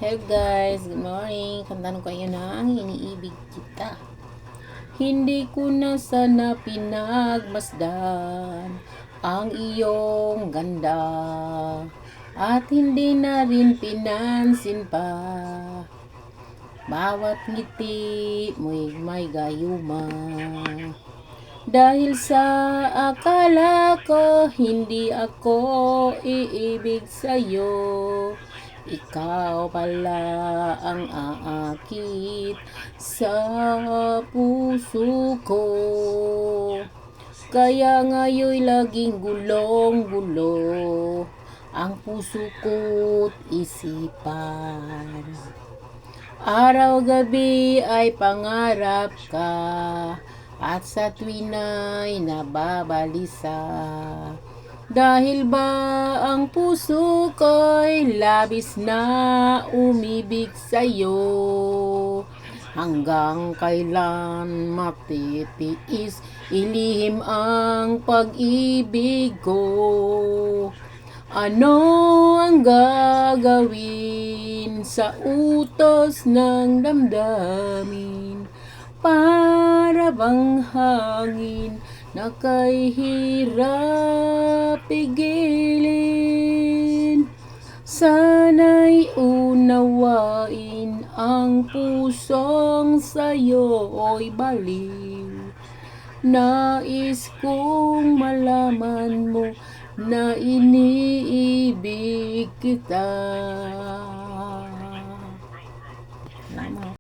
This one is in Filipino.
Hey guys, good morning. Kantanong kayo ng iniibig kita. Hindi ko na sana pinagmasdan ang iyong ganda at hindi na rin pinansin pa. Bawat ngiti mo'y may gayuma. Dahil sa akala ko hindi ako iibig sa'yo, ikaw pala ang aakit sa puso ko. Kaya ngayon'y laging gulong-gulo ang puso ko't isipan. Araw-gabi ay pangarap ka at sa tuwina'y nababalisa. Dahil ba ang puso ko'y labis na umibig sa'yo? Hanggang kailan matitiis ilihim ang pag-ibig ko? Ano ang gagawin sa utos ng damdamin? Para bang hangin na kay hirap pigilin. Sana'y unawain ang pusong sa'yo'y baliw. Nais kong malaman mo na iniibig kita.